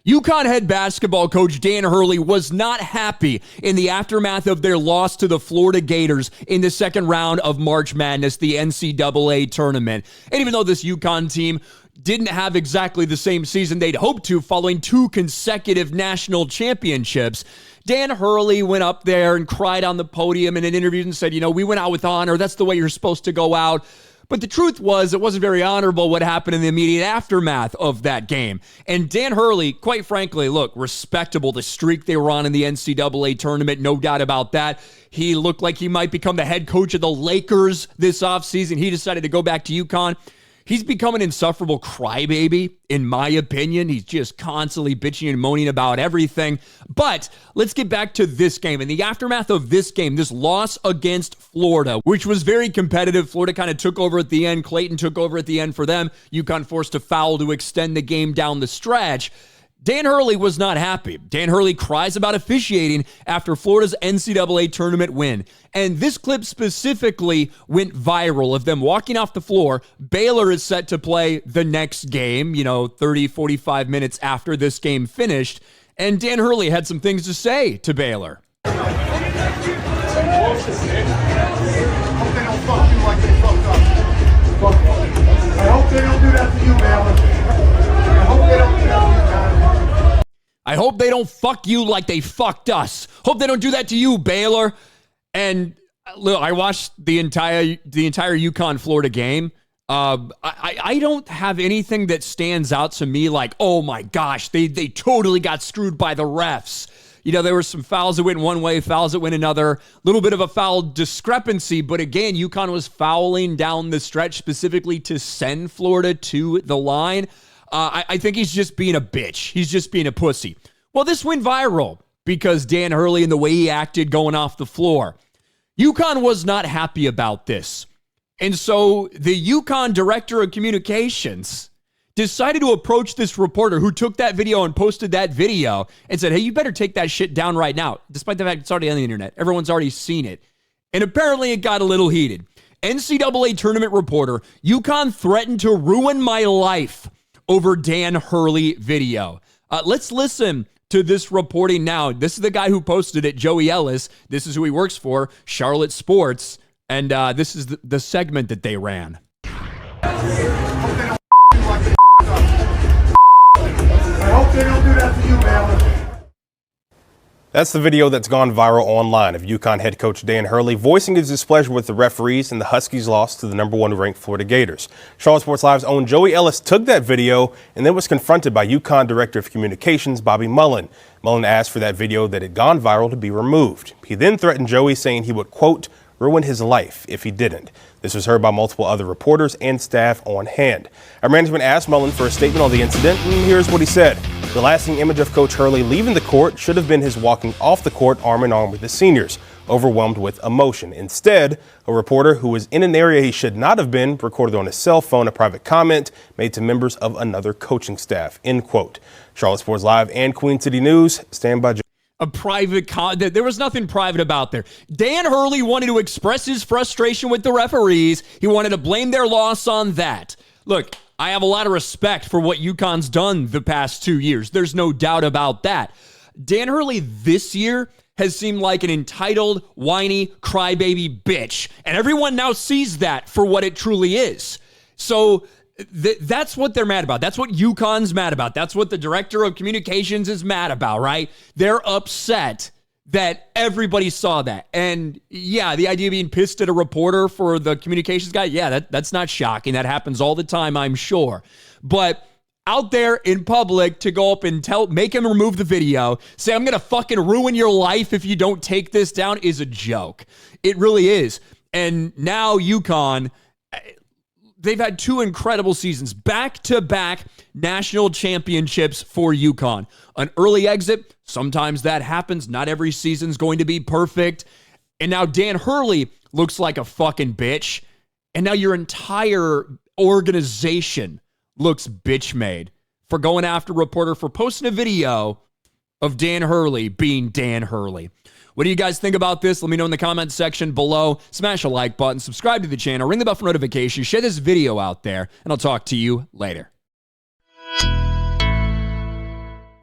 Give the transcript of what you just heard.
UConn head basketball coach Dan Hurley was not happy in the aftermath of their loss to the Florida Gators in the second round of March Madness, the NCAA tournament. And even though this UConn team didn't have exactly the same season they'd hoped to following 2 consecutive national championships, Dan Hurley went up there and cried on the podium in an interview and said, we went out with honor. That's the way you're supposed to go out. But the truth was, it wasn't very honorable what happened in the immediate aftermath of that game. And Dan Hurley, quite frankly, look, respectable. The streak they were on in the NCAA tournament, no doubt about that. He looked like he might become the head coach of the Lakers this offseason. He decided to go back to UConn. He's become an insufferable crybaby, in my opinion. He's just constantly bitching and moaning about everything. But let's get back to this game. In the aftermath of this game, this loss against Florida, which was very competitive. Florida kind of took over at the end. Clayton took over at the end for them. UConn forced a foul to extend the game down the stretch. Dan Hurley was not happy. Dan Hurley cries about officiating after Florida's NCAA tournament win. And this clip specifically went viral of them walking off the floor. Baylor is set to play the next game, 30, 45 minutes after this game finished. And Dan Hurley had some things to say to Baylor. I hope they don't do that to you, Baylor. I hope they don't do that to you, guys. I hope they don't fuck you like they fucked us. Hope they don't do that to you, Baylor. And look, I watched the entire UConn Florida game. I don't have anything that stands out to me like, oh my gosh, they totally got screwed by the refs. There were some fouls that went one way, fouls that went another. A little bit of a foul discrepancy, but again, UConn was fouling down the stretch specifically to send Florida to the line. I think he's just being a bitch. He's just being a pussy. Well, this went viral because Dan Hurley and the way he acted going off the floor. UConn was not happy about this. And so the UConn director of communications decided to approach this reporter who took that video and posted that video and said, hey, you better take that shit down right now, despite the fact it's already on the internet. Everyone's already seen it. And apparently it got a little heated. NCAA tournament reporter, UConn threatened to ruin my life over Dan Hurley video. Let's listen to this reporting now. This is the guy who posted it, Joey Ellis. This is who he works for, Charlotte Sports. And this is the segment that they ran. I hope they don't do that to you, Baylor. That's the video that's gone viral online of UConn head coach Dan Hurley voicing his displeasure with the referees and the Huskies' loss to the number 1 ranked Florida Gators. Charlotte Sports Live's own Joey Ellis took that video and then was confronted by UConn Director of Communications Bobby Mullen. Mullen asked for that video that had gone viral to be removed. He then threatened Joey, saying he would, quote, ruin his life if he didn't. This was heard by multiple other reporters and staff on hand. Our management asked Mullen for a statement on the incident, and here's what he said. The lasting image of Coach Hurley leaving the court should have been his walking off the court arm in arm with the seniors, overwhelmed with emotion. Instead, a reporter who was in an area he should not have been recorded on his cell phone a private comment made to members of another coaching staff, end quote. Charlotte Sports Live and Queen City News, stand by. A private there was nothing private about there. Dan Hurley wanted to express his frustration with the referees. He wanted to blame their loss on that. Look, I have a lot of respect for what UConn's done the past 2 years. There's no doubt about that. Dan Hurley this year has seemed like an entitled, whiny, crybaby bitch. And everyone now sees that for what it truly is. So that's what they're mad about. That's what UConn's mad about. That's what the director of communications is mad about, right? They're upset that everybody saw that. And yeah, the idea of being pissed at a reporter for the communications guy, yeah, that's not shocking. That happens all the time, I'm sure. But out there in public to go up and make him remove the video, say, I'm going to fucking ruin your life if you don't take this down, is a joke. It really is. And now UConn, they've had 2 incredible seasons, back-to-back national championships for UConn. An early exit, sometimes that happens. Not every season's going to be perfect. And now Dan Hurley looks like a fucking bitch. And now your entire organization looks bitch-made for going after a reporter for posting a video of Dan Hurley being Dan Hurley. What do you guys think about this? Let me know in the comments section below. Smash a like button, subscribe to the channel, ring the bell for notifications, share this video out there, and I'll talk to you later.